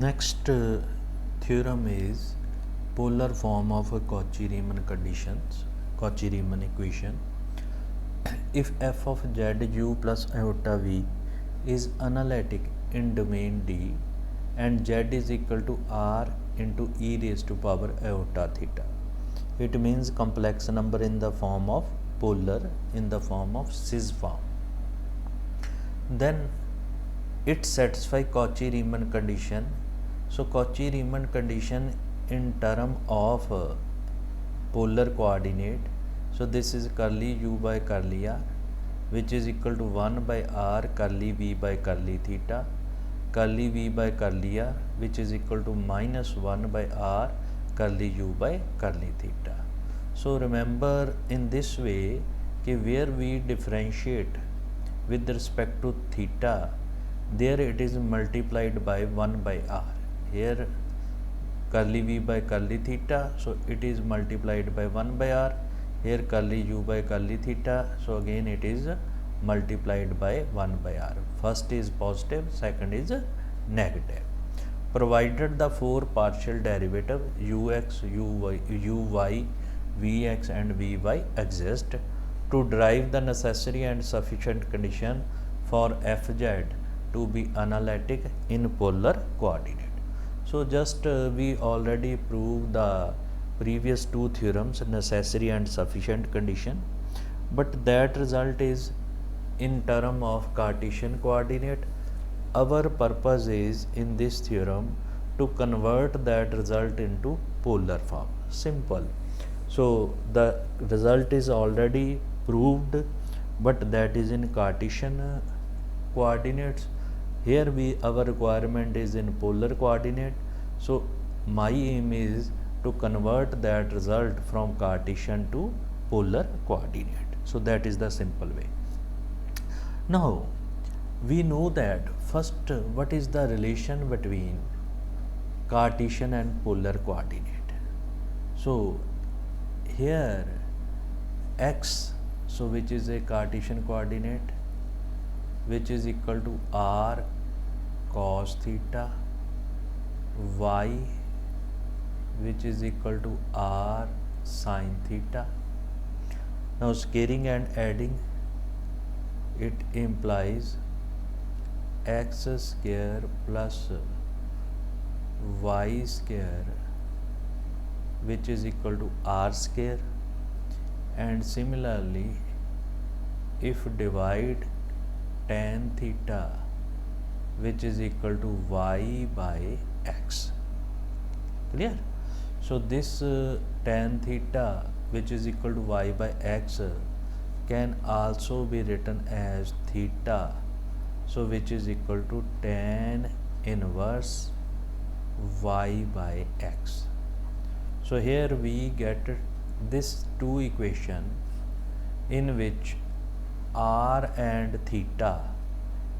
Next theorem is polar form of a Cauchy-Riemann conditions, Cauchy-Riemann equation. If f of z u plus iota v is analytic in domain D and z is equal to r into e raised to power iota theta, it means complex number in the form of polar, in the form of cis form. Then it satisfy Cauchy-Riemann condition. So Cauchy-Riemann condition in term of polar coordinate. So this is curly u by curly r, which is equal to 1 by r curly v by curly theta, curly v by curly r, which is equal to minus 1 by r curly u by curly theta. So remember in this way where we differentiate with respect to theta, there it is multiplied by 1 by r. Here curly v by curly theta, so it is multiplied by 1 by r. Here curly u by curly theta, so again it is multiplied by 1 by r. First is positive, second is negative. Provided the four partial derivative ux, uy, vx and vy exist, to derive the necessary and sufficient condition for fz to be analytic in polar coordinate. So just we already proved the previous two theorems, necessary and sufficient condition, but that result is in term of Cartesian coordinate. Our purpose is in this theorem to convert that result into polar form. Simple. So the result is already proved, but that is in Cartesian coordinates. Here our requirement is in polar coordinate. So my aim is to convert that result from Cartesian to polar coordinate. So that is the simple way. Now we know that first what is the relation between Cartesian and polar coordinate. So here x, so which is a Cartesian coordinate, which is equal to r cos theta, y which is equal to r sin theta. Now scaling and adding, it implies x square plus y square which is equal to r square, and similarly if divide tan theta which is equal to y by x. Clear? So this tan theta which is equal to y by x can also be written as theta, so which is equal to tan inverse y by x. So here we get this two equation in which r and theta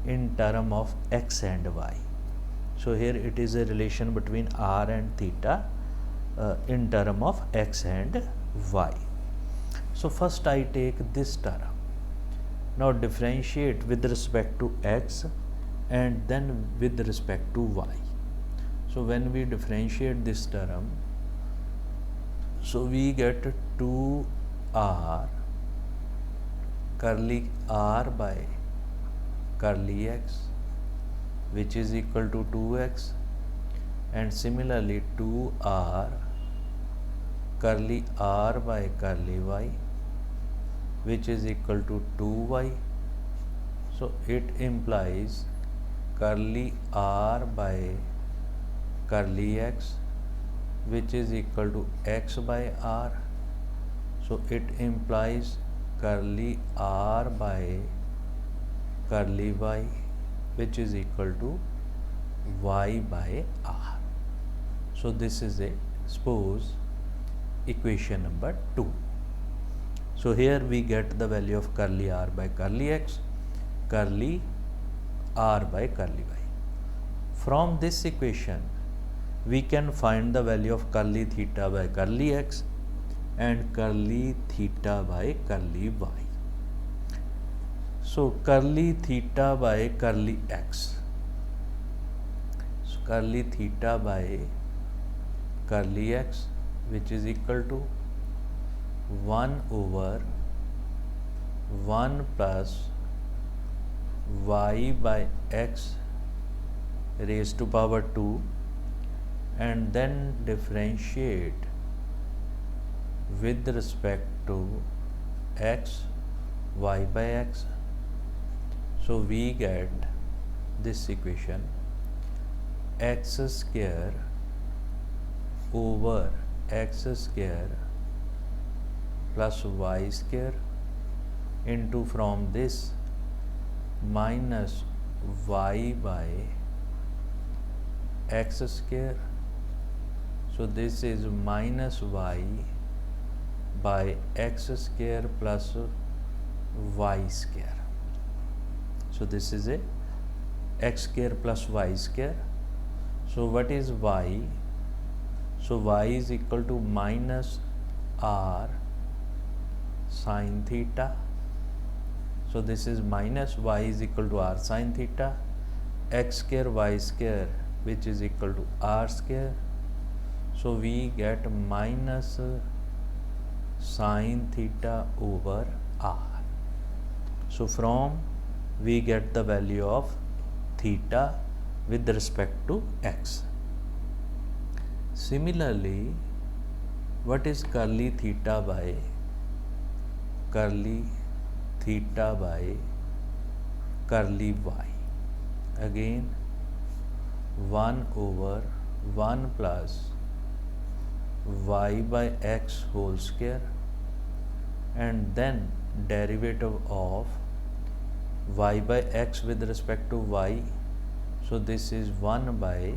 in term of x and y. So here it is a relation between r and theta in term of x and y. So first I take this term. Now differentiate with respect to x and then with respect to y. So when we differentiate this term, so we get 2r curly r by curly x which is equal to 2x, and similarly 2r curly r by curly y which is equal to 2y. So it implies curly r by curly x which is equal to x by r. So it implies curly r by curly y which is equal to y by r. So this is a suppose equation number 2. So here we get the value of curly r by curly x, curly r by curly y. From this equation we can find the value of curly theta by curly x and curly theta by curly y. So curly theta by curly x. So curly theta by curly x, which is equal to 1 over 1 plus y by x raised to power 2, and then differentiate with respect to x, y by x. So we get this equation: x square over x square plus y square into, from this, minus y by x square. So this is minus y by x square plus y square. So this is a x square plus y square. So what is y? So y is equal to minus r sine theta. So this is minus y is equal to r sine theta, x square y square, which is equal to r square. So we get minus sine theta over r. So from we get the value of theta with respect to x. Similarly, what is curly theta by curly y? Again 1 over 1 plus y by x whole square, and then derivative of y by x with respect to y. So this is 1 by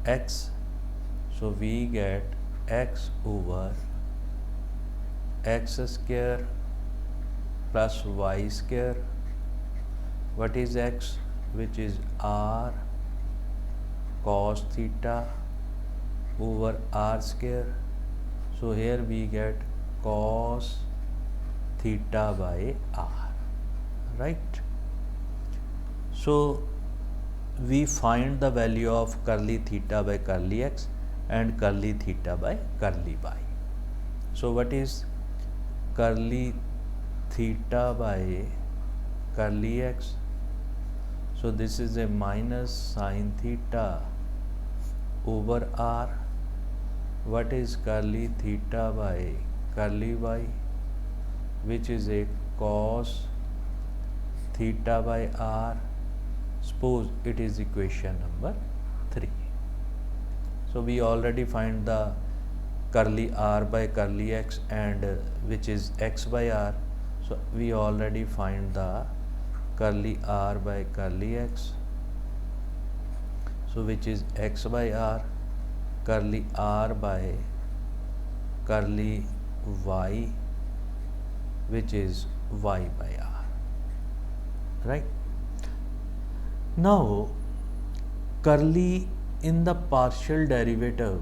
x. So we get x over x square plus y square. What is x? Which is r cos theta over r square. So here we get cos theta by r, right? So we find the value of curly theta by curly x and curly theta by curly y. So what is curly theta by curly x? So this is a minus sine theta over r. What is curly theta by curly y? Which is a cos theta by r. Suppose it is equation number 3. So we already find the curly r by curly x, and which is x by r. So we already find the curly r by curly x, so which is x by r, curly r by curly y, which is y by r, right? Now curly in the partial derivative,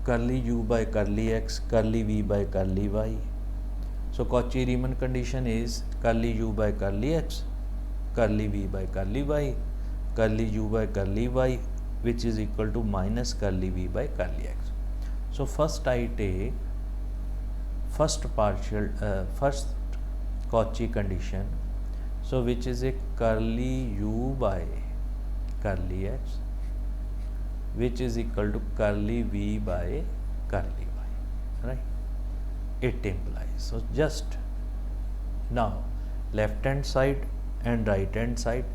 curly u by curly x, curly v by curly y. So Cauchy-Riemann condition is curly u by curly x, curly v by curly y, curly u by curly y, which is equal to minus curly v by curly x. So first I take first Cauchy condition, so which is a curly u by curly x, which is equal to curly v by curly y, right? It implies. So just now left hand side and right hand side,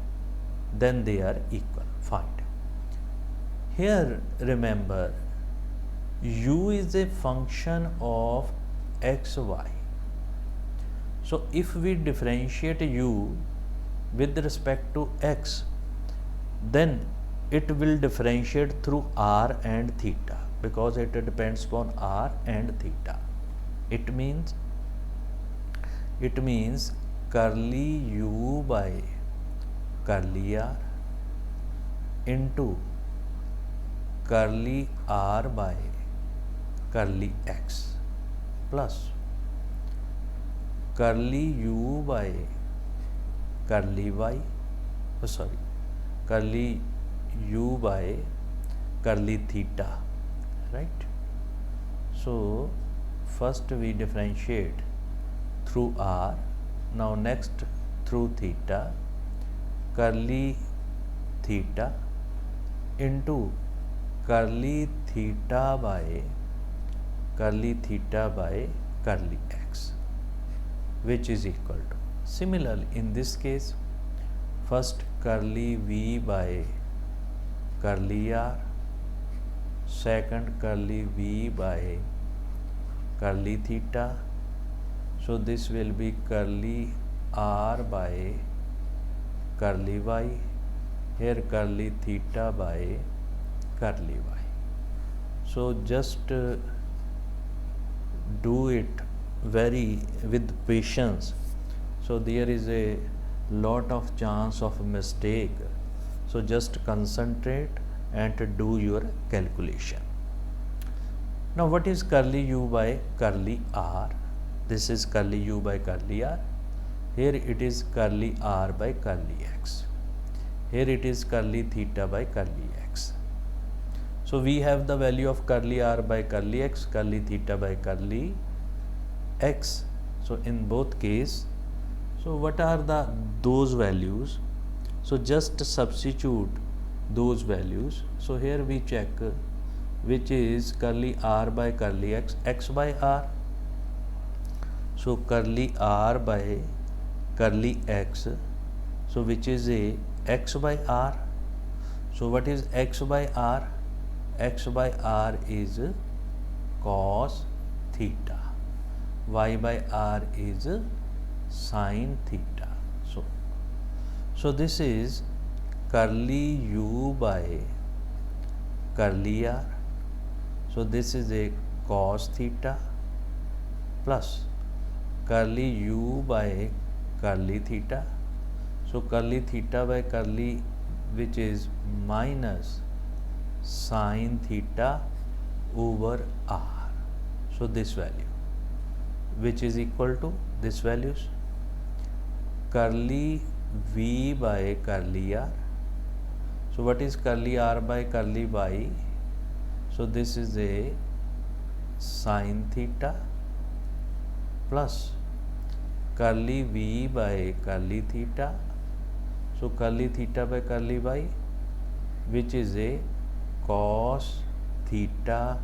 then they are equal. Find. Here remember, u is a function of x, y. So if we differentiate u with respect to x, then it will differentiate through r and theta, because it depends upon r and theta. It means curly u by curly r into curly r by curly x plus curly u by curly y, curly u by curly theta, right? So first we differentiate through r, now next through theta, curly theta into curly theta by curly x, which is equal to, similarly in this case, first curly v by curly r, second curly v by curly theta, so this will be curly r by curly y, here curly theta by curly y. So just do it very with patience, so there is a lot of chance of mistake, so just concentrate and do your calculation. Now what is curly u by curly r? This is curly u by curly r, here it is curly r by curly x, here it is curly theta by curly x. So we have the value of curly r by curly x, curly theta by curly x. So in both case, so what are those values? So just substitute those values. So here we check which is curly r by curly x, x by r. So curly r by curly x, so which is a x by r. So what is x by r? X by r is cos theta, y by r is sin theta. So this is curly u by curly r, so this is a cos theta, plus curly u by curly theta, so curly theta by curly, which is minus sin theta over r. So this value, which is equal to this values, curly v by curly r. So what is curly r by curly y? So this is a sin theta, plus curly v by curly theta, so curly theta by curly y, which is a cos theta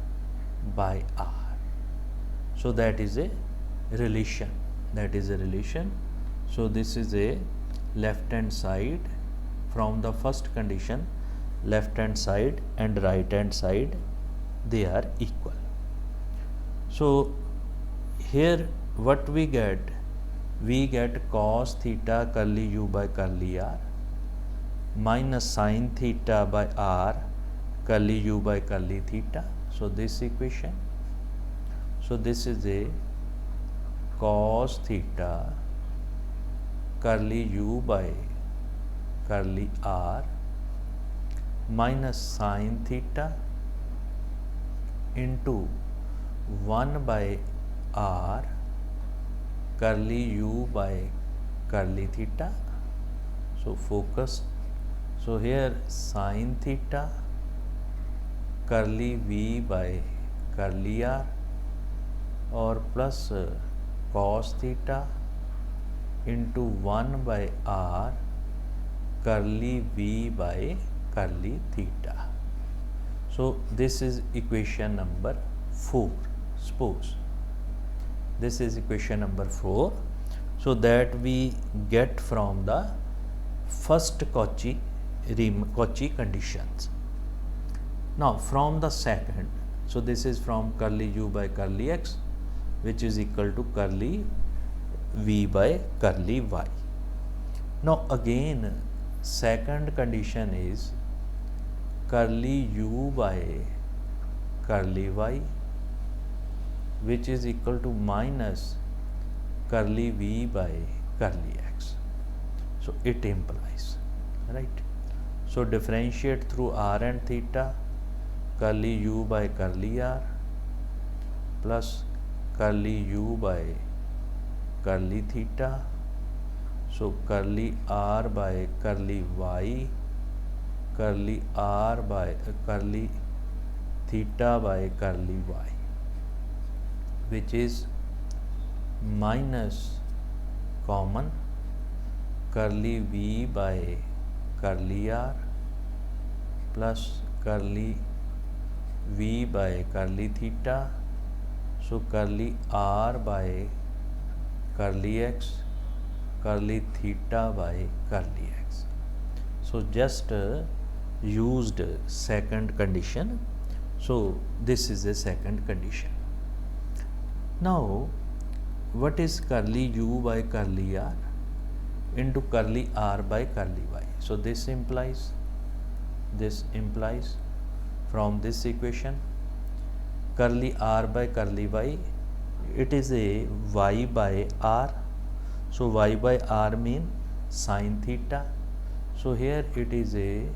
by r. So that is a relation, so this is a left hand side, from the first condition left hand side and right hand side, they are equal. So here what we get cos theta curly u by curly r minus sin theta by r curly u by curly theta. So this equation, so this is a cos theta curly u by curly r minus sin theta into 1 by r curly u by curly theta. So focus, so here sin theta curly v by curly r or plus cos theta into 1 by r curly v by curly theta. So this is equation number 4. Suppose this is equation number 4. So that we get from the first Cauchy conditions. Now from the second, so this is from curly u by curly x, which is equal to curly v by curly y. Now again second condition is curly u by curly y, which is equal to minus curly v by curly x. So it implies, right? So differentiate through r and theta, curly u by curly r plus curly u by curly theta. So curly r by curly y, curly r by curly theta by curly y, which is minus common curly v by curly r plus curly v by curly theta, so curly r by curly x, curly theta by curly x. So just used second condition, so this is a second condition. Now what is curly u by curly r into curly r by curly y? So this implies from this equation curly r by curly y, it is a y by r, so y by r mean sin theta, so here it is a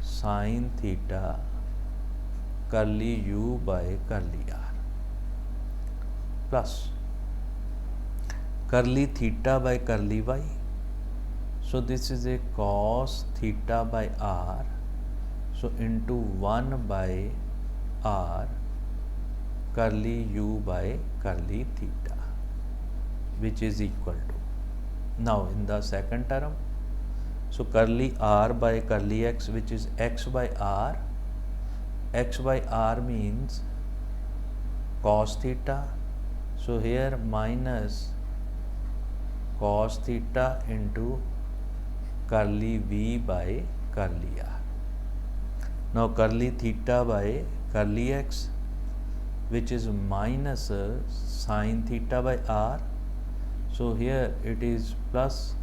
sin theta curly u by curly r plus curly theta by curly y, so this is a cos theta by r, so into 1 by r curly u by curly theta, which is equal to, now in the second term, so curly r by curly x, which is x by r means cos theta, so here minus cos theta into curly v by curly r. Now curly theta by curly x, which is minus sin theta by r, so here it is plus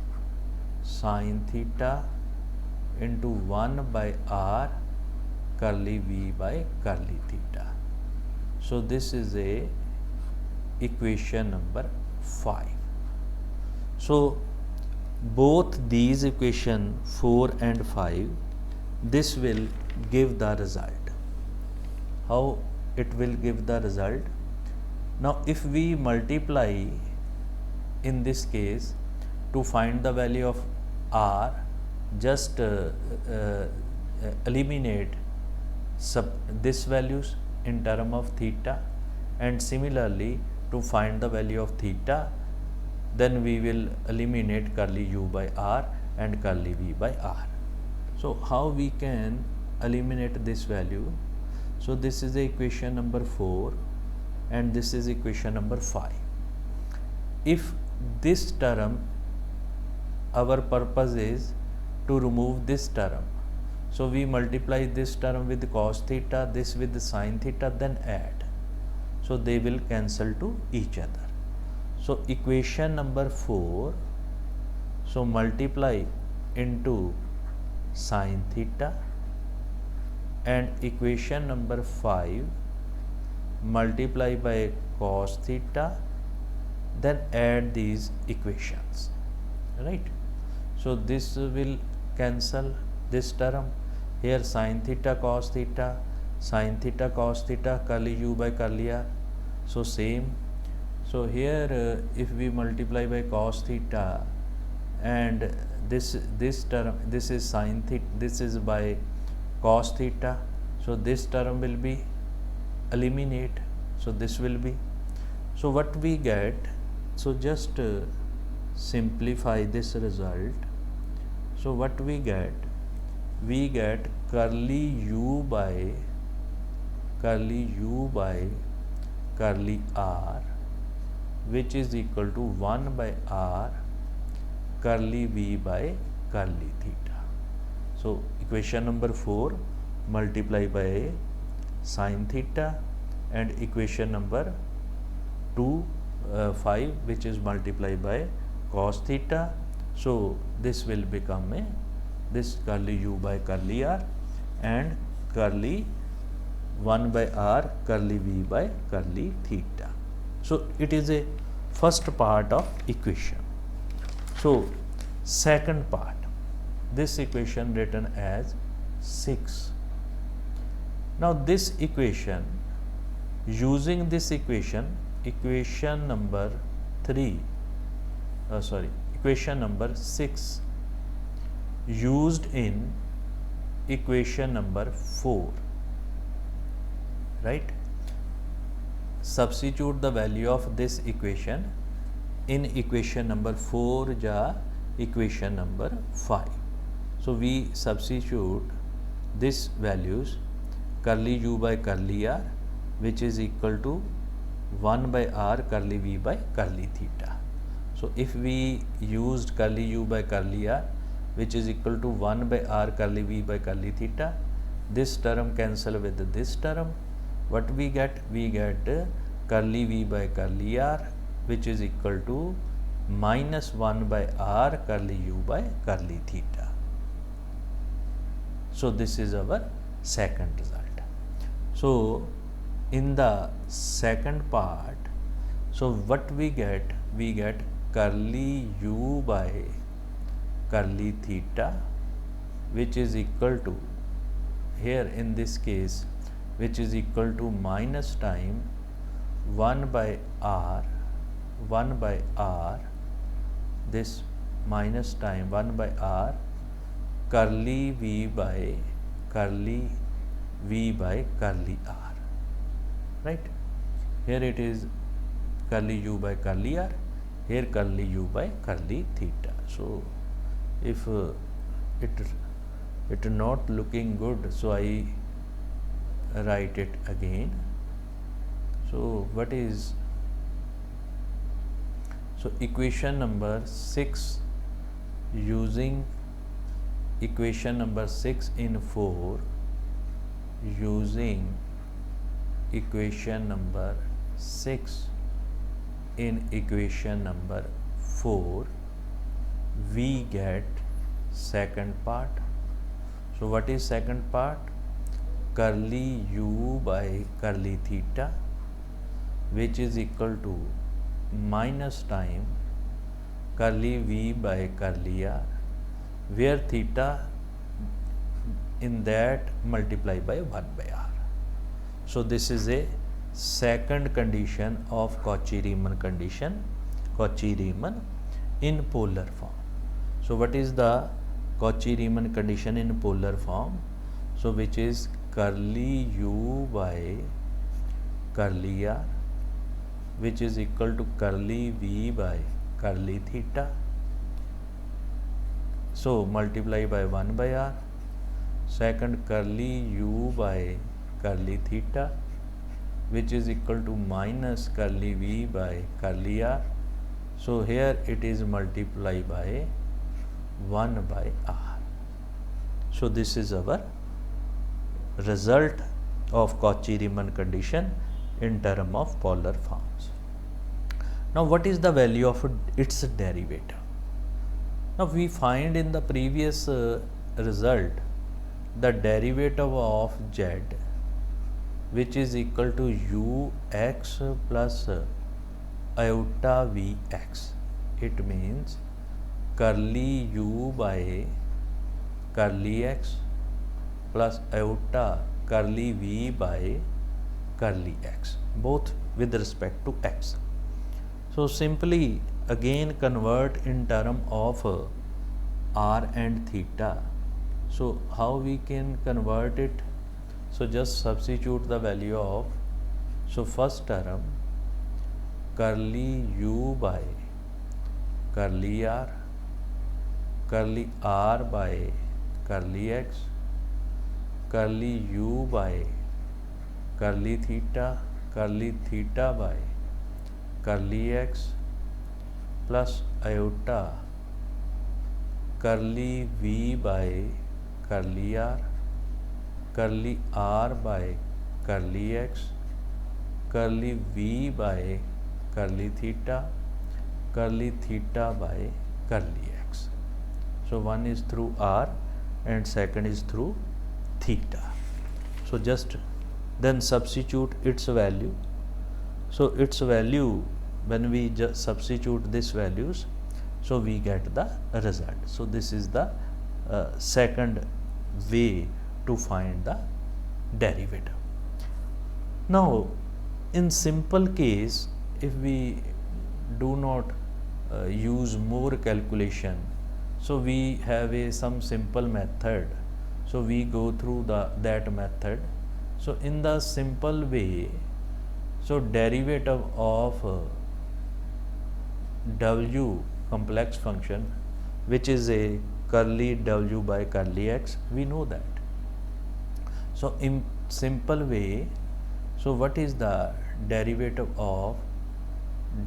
sin theta into 1 by r curly v by curly theta. So this is a equation number 5. So both these equation 4 and 5, this will give the result. How it will give the result? Now if we multiply in this case to find the value of r, just eliminate this values in term of theta, and similarly to find the value of theta, then we will eliminate curly u by r and curly v by r. So how we can eliminate this value? So this is the equation number 4 and this is equation number 5. If this term, our purpose is to remove this term, so we multiply this term with cos theta, this with sin theta, then add, so they will cancel to each other. So equation number 4, so multiply into sin theta, and equation number 5 multiply by cos theta, then add these equations, right? So this will cancel this term, here sin theta cos theta, curly u by curly r, so same. So here if we multiply by cos theta, and this term, this is sin theta, this is by cos theta, so this term will be eliminate, so this will be, so what we get, so just simplify this result. So what we get curly u by curly r, which is equal to 1 by r curly v by curly theta. So equation number 4 multiply by sin theta, and equation number 5 which is multiplied by cos theta, so this will become a this curly u by curly r and curly 1 by r curly v by curly theta. So it is a first part of equation. So second part, this equation written as 6. Now this equation, using this equation number 6 used in equation number 4. right? Substitute the value of this equation in equation number 4 या equation number 5. So we substitute this values curly u by curly r, which is equal to 1 by r curly v by curly theta. So if we used curly u by curly r, which is equal to 1 by r curly v by curly theta, this term cancel with this term. What we get? We get curly v by curly r, which is equal to minus 1 by r curly u by curly theta. So this is our second result. So in the second part, so what we get? We get curly u by curly theta, which is equal to, here in this case, which is equal to minus time 1 by r, this minus time 1 by r curly v by curly r, right? Here it is curly u by curly r, here curly u by curly theta. So if it not looking good, so I write it again. So what is, so equation number 6, using equation number 6 in 4, using equation number 6 in equation number 4, we get second part. So what is second part? Curly u by curly theta, which is equal to minus time curly v by curly r, where theta in that multiply by 1 by r. So this is a second condition of Cauchy-Riemann condition, Cauchy-Riemann in polar form. So what is the Cauchy-Riemann condition in polar form? So which is curly u by curly r, which is equal to curly v by curly theta. So multiply by 1 by r. Second, curly u by curly theta, which is equal to minus curly v by curly r. So here it is multiply by 1 by r. So this is our result of Cauchy-Riemann condition in term of polar forms. Now what is the value of its derivative? Now we find in the previous result the derivative of z, which is equal to ux plus iota vx. It means curly u by curly x plus iota curly v by curly x, both with respect to x. So simply again convert in term of r and theta. So how we can convert it? So just substitute the value of, so first term curly u by curly r by curly x, curly u by curly theta by curly x plus iota curly v by curly r by curly x, curly v by curly theta by curly x. So one is through r and second is through theta. So just then substitute its value. So its value, when we just substitute these values, so we get the result. So this is the second way to find the derivative. Now in simple case, if we do not use more calculation, so we have some simple method, so we go through that method. So in the simple way, so derivative of w complex function, which is a curly w by curly x, we know that. So in simple way, so what is the derivative of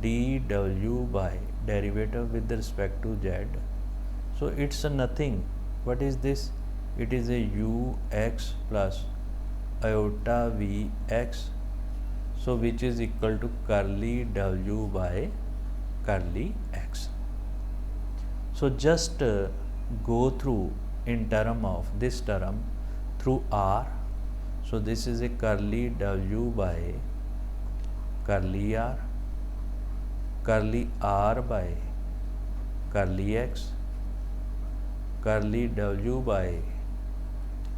dw by derivative with respect to z? So it's a nothing. What is this? It is a ux plus iota vx, so which is equal to curly w by curly x. So just go through in term of this term through r. So this is a curly w by curly r, curly r by curly x, curly w by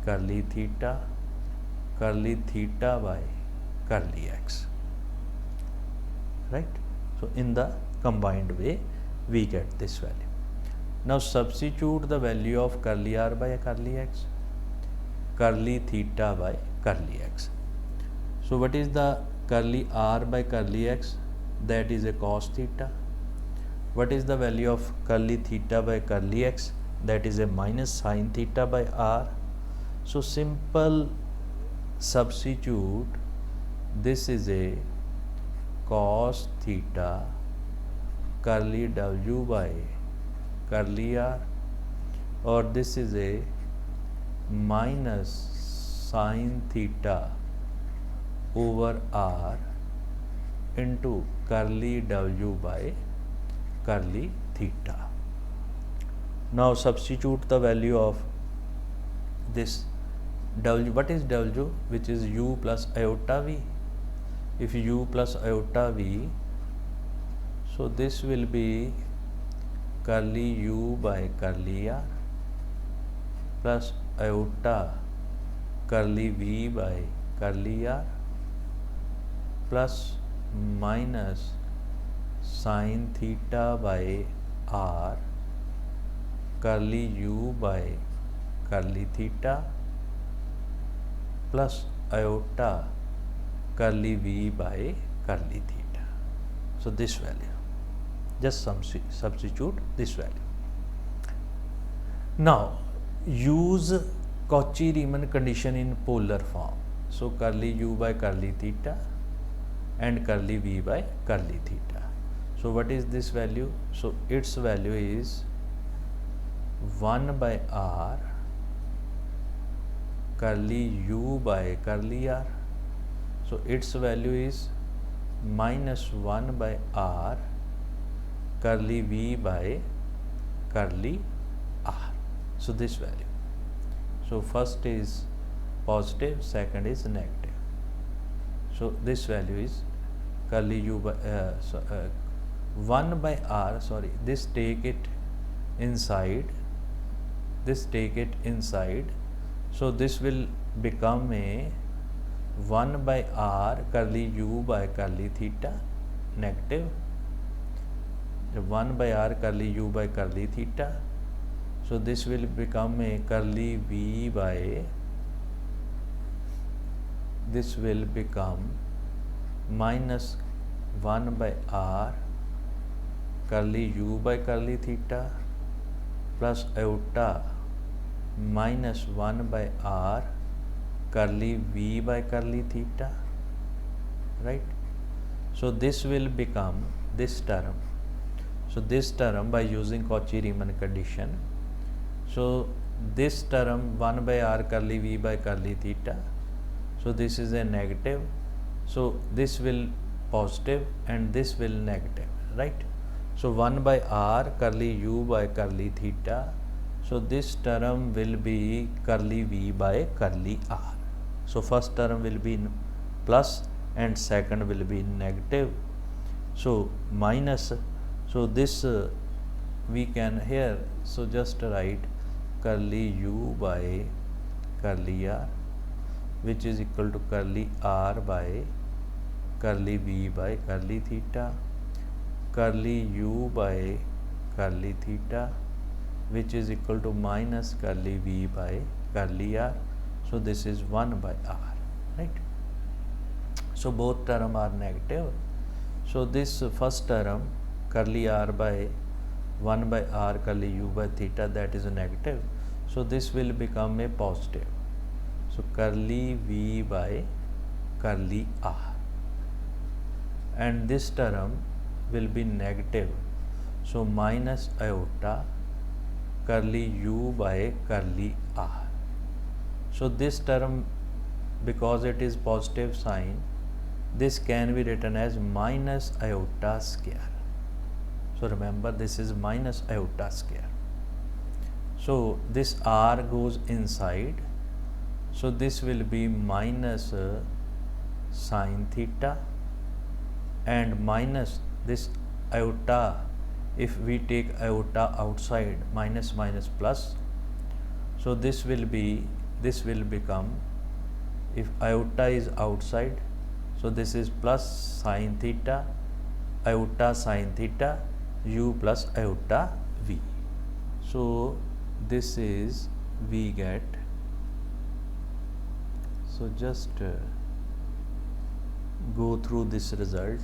curly theta by curly x, right? So in the combined way we get this value. Now substitute the value of curly r by curly x, curly theta by curly x. So what is the curly r by curly x? That is a cos theta. What is the value of curly theta by curly x? That is a minus sin theta by r. So simple substitute, this is a cos theta curly w by curly r, or this is a minus sin theta over r into curly w by curly theta. Now substitute the value of this w. What is w? Which is u plus iota v. If u plus iota v, so this will be curly u by curly r plus iota curly v by curly r plus minus sin theta by r curly u by curly theta plus iota curly v by curly theta. So this value, just substitute this value. Now use Cauchy-Riemann condition in polar form. So curly u by curly theta and curly v by curly theta. So what is this value? So its value is 1 by r curly u by curly r. So its value is minus 1 by r curly v by curly r. So this value. So first is positive, second is negative. So this value is curly u by 1 by r, sorry, this take it inside, this take it inside. So this will become a 1 by r curly u by curly theta negative, 1 by r curly u by curly theta. So this will become a curly v by, this will become minus 1 by r curly u by curly theta plus iota minus 1 by r curly v by curly theta, right? So this will become this term. So this term by using Cauchy-Riemann condition, so this term 1 by r curly v by curly theta, so this is a negative, so this will positive and this will negative, right? So 1 by r curly u by curly theta, so this term will be curly v by curly r. So first term will be in plus and second will be negative. So minus, so this we can here, so just write curly u by curly r, which is equal to curly r by curly v by curly theta, curly u by curly theta, which is equal to minus curly v by curly r. So this is 1 by r. right? So both term are negative. So this first term curly r by 1 by r curly u by theta, that is a negative, so this will become a positive. So curly v by curly r, and this term will be negative, so minus iota curly u by curly r. So this term, because it is positive sign, this can be written as minus iota square. So remember, this is minus iota square. So this r goes inside, so this will be minus sine theta, and minus this iota, if we take iota outside, minus minus plus, so this will become, if iota is outside, so this is plus sine theta, iota sine theta, u plus iota v. So this is, we get, so just go through this result.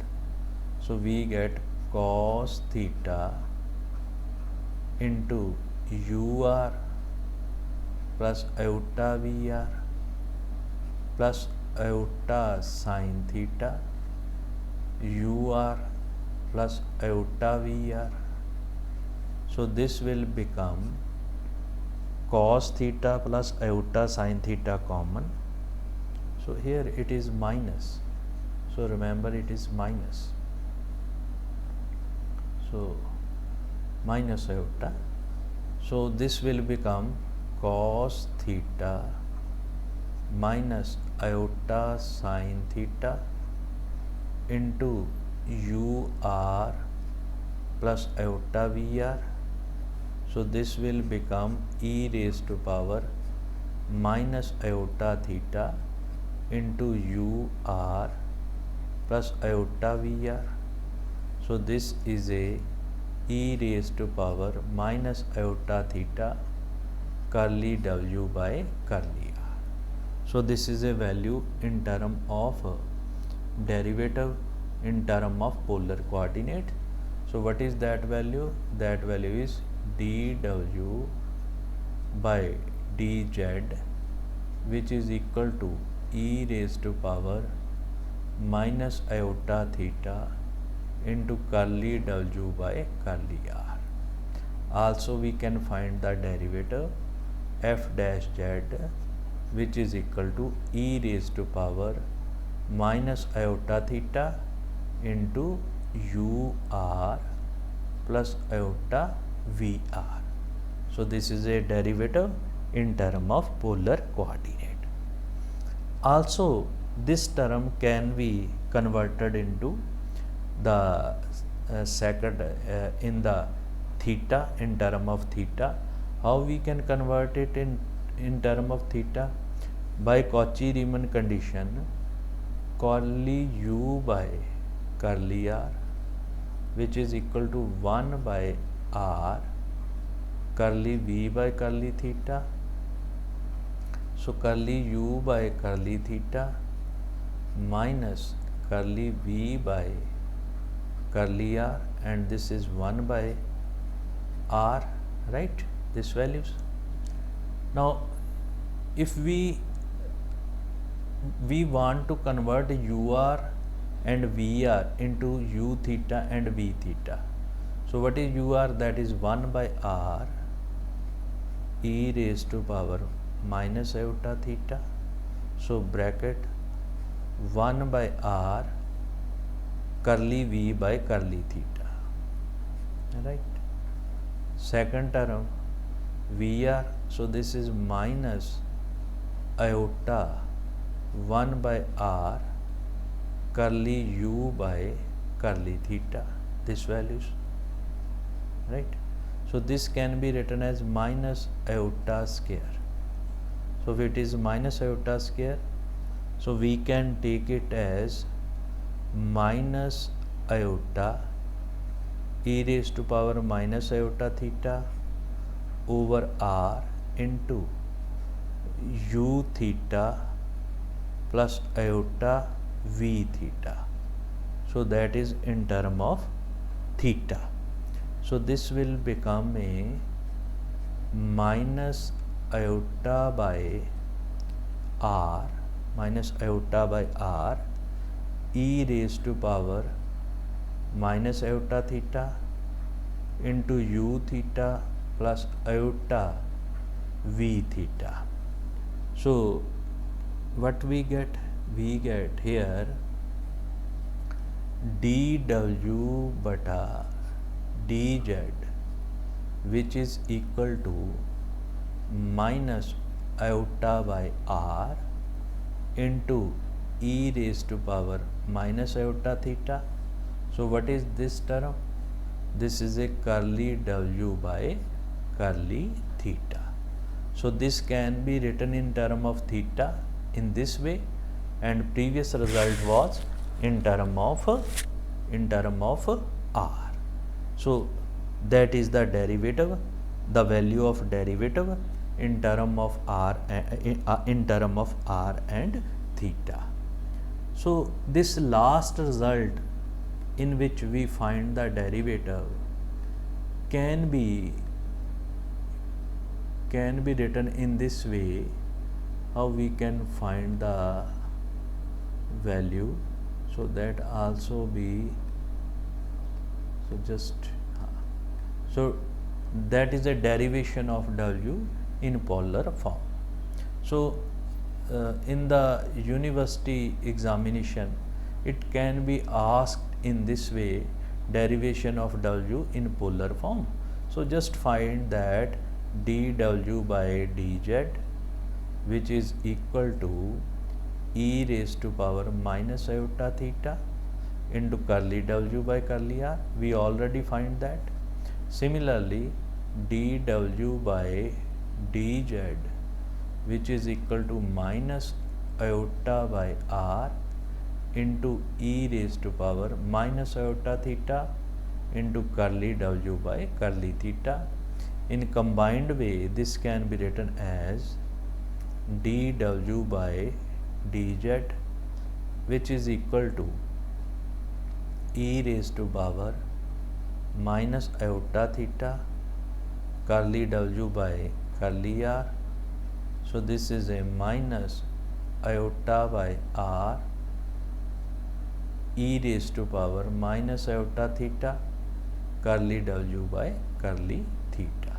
So we get cos theta into ur plus iota vr plus iota sine theta ur plus iota vr. So this will become cos theta plus iota sine theta common. So here it is minus. So remember, it is minus. So minus iota. So this will become cos theta minus iota sine theta into ur plus iota vr. So this will become e raised to power minus iota theta into ur plus iota vr. So this is a e raised to power minus iota theta curly w by curly r. So this is a value in term of derivative in term of polar coordinate. So what is that value? That value is dw by dz, which is equal to e raised to power minus iota theta into curly w by curly r. Also we can find the derivative f dash z, which is equal to e raised to power minus iota theta into ur plus iota vr. So this is a derivative in term of polar coordinate. Also this term can be converted into the second in the theta, in term of theta. How we can convert it in term of theta? By Cauchy-Riemann condition, curly u by curly r, which is equal to 1 by r curly v by curly theta. So curly u by curly theta minus curly v by curly r, and this is 1 by r, right, this values. Now if we want to convert ur and vr into u theta and v theta. So what is ur? That is 1 by r e raised to power minus iota theta. So bracket 1 by r curly v by curly theta, right. Second term vr, so this is minus iota 1 by r curly u by curly theta, this values, right. So this can be written as minus iota square. So if it is minus iota square, so we can take it as minus iota e raised to power minus iota theta over r into u theta plus iota v theta. So that is in term of theta. So this will become a minus iota by r e raised to power minus iota theta into u theta plus iota v theta. So what we get? We get here dw bata dz, which is equal to minus iota by r into e raised to power minus iota theta. So what is this term? This is a curly w by curly theta. So this can be written in term of theta in this way, and previous result was in term of r. So that is the derivative, the value of derivative in term of r and theta. So this last result in which we find the derivative can be written in this way. How we can find the value? So that also be, so just so that is a derivation of w in polar form. So in the university examination it can be asked in this way, derivation of w in polar form. So just find that dw by dz, which is equal to e raised to power minus iota theta into curly w by curly r. We already find that. Similarly, dw by dz, which is equal to minus iota by r into e raised to power minus iota theta into curly w by curly theta. In combined way, this can be written as dw by dz, which is equal to e raised to power minus iota theta curly w by curly r. So this is a minus iota by r e raised to power minus iota theta curly w by curly theta.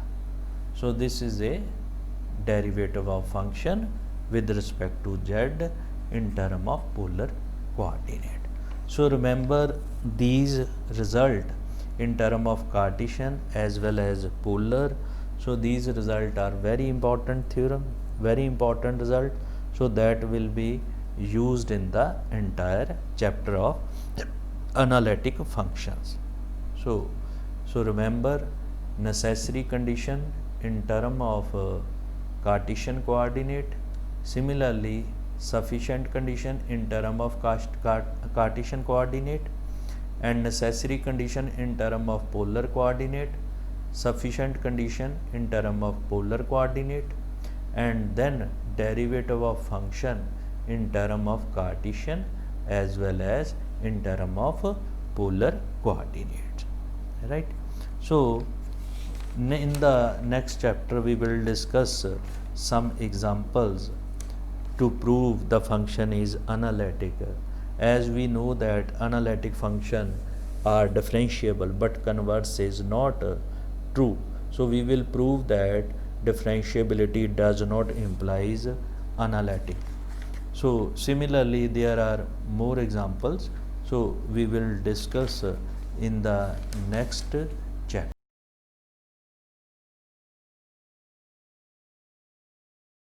So this is a derivative of function with respect to z in term of polar coordinate. So remember these result in term of Cartesian as well as polar. So these results are very important theorem, very important result. So that will be used in the entire chapter of analytic functions. So remember necessary condition in term of Cartesian coordinate. Similarly, sufficient condition in term of Cartesian coordinate, and necessary condition in term of polar coordinate, sufficient condition in term of polar coordinate, and then derivative of function in term of Cartesian as well as in term of polar coordinates, right? So in the next chapter we will discuss some examples to prove the function is analytic. As we know that analytic function are differentiable, but converse is not true. So we will prove that differentiability does not implies analytic. So similarly there are more examples. So we will discuss in the next